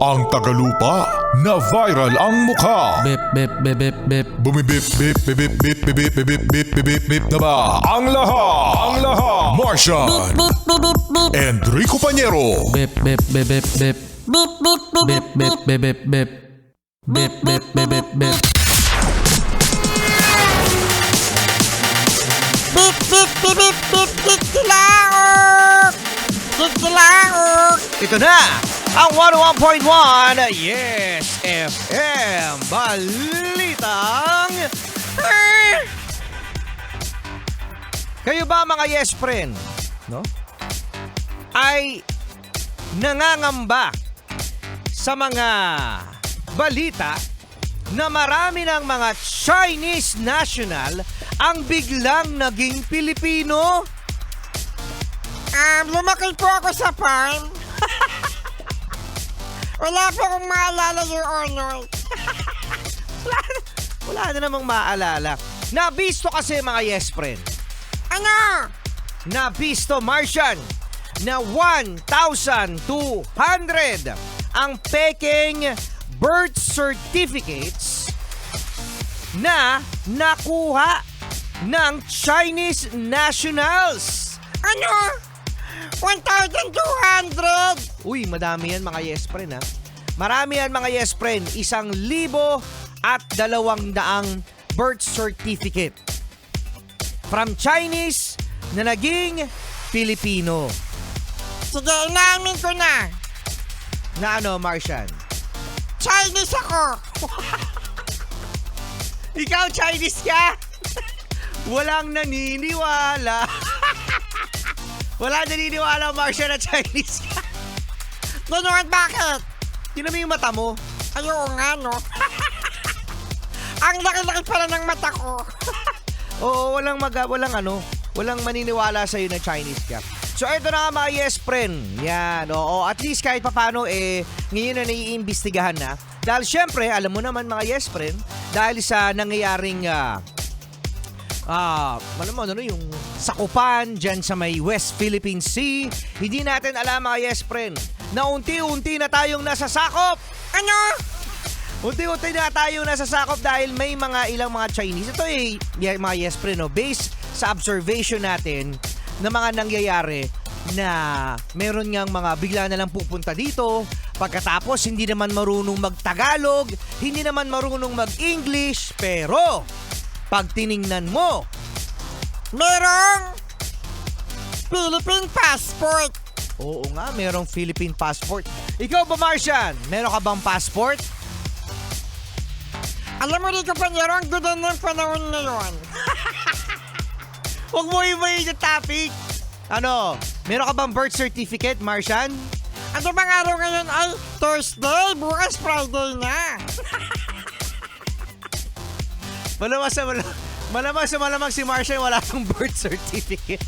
Ang tagalupa na viral ang mukha. Bip, bip, bip, bip, bip. Bumibip, bip, bip, bip, bip, bip, bip, bip, bip, bip, bip, bip na ba? Ang lahat! Martian! Enrico Pañero! Bip, bip, bip, bip, bip. Bip, bip, bip, bip, bip. Bip, bip, bip, bip, bip. Bip, bip, bip, bip, bip, kikilaok! Kikilaok! Ito na ang 101.1 Yes FM Balitang Kayo ba mga yes friend, no? Ay nangangamba sa mga balita na marami ng mga Chinese national ang biglang naging Pilipino? Lumaki po ako sa farm. Wala po akong maalala yung honor. Wala na namang maaalala. Nabisto kasi mga yes friend. Ano? Nabisto Martian na 1,200 ang peking birth certificates na nakuha ng Chinese nationals. Ano? 1,200? Uy, madami yan mga yes friend ha. Marami yan mga yes friend. 1,200 birth certificate from Chinese na naging Pilipino. Sige, inamin ko na. Na ano, Martian? Chinese ako. Ikaw Chinese ka? Walang naniniwala. Wala naniniwala, Martian, na Chinese ka. Ganoon, bakit? Tinan mo yung mata mo. Ayaw nga, no? Ang laki-laki pala ng mata ko. Oo, walang maniniwala sa'yo na Chinese ka. So, ito na nga mga yes friend. Yan, oo. At least kahit papano, ngayon na naiimbestigahan na. Dahil syempre, alam mo naman mga yes friend, dahil sa nangyayaring, yung sakupan dyan sa may West Philippine Sea, hindi natin alam mga yes friend, na unti-unti na tayong nasasakop. Ano? Unti-unti na tayong nasasakop dahil may ilang mga Chinese. Ito mga yes friend, no, based sa observation natin na mga nangyayari na meron ngang mga bigla na lang pupunta dito, pagkatapos hindi naman marunong mag-Tagalog, hindi naman marunong mag-English, pero pag tiningnan mo, Merong Philippine passport. oo nga, merong Philippine passport. Ikaw ba, Martian? Meron ka bang passport? Alam mo, Rico Pañero, ang ganda ng panahon ngayon. Huwag mo ibayin yung topic. Ano? Meron ka bang birth certificate, Martian? Ano bang araw ngayon ay Thursday? Bukas Friday na. Malamang si Martian wala kang birth certificate.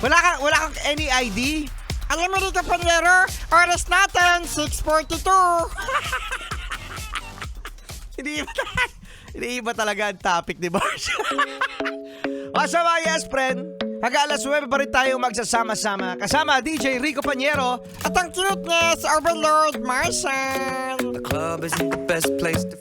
Wala kang any ID? Alam mo, Rico Pañero, oras natin, 6:42. Hindi iba talaga ang topic ni Martian. Masama, yes, friend. Hanggang alas 9 pa rin tayo magsasama-sama. Kasama DJ Rico Pañero. At ang cuteness, Overlord Martian. The club isn't the best place to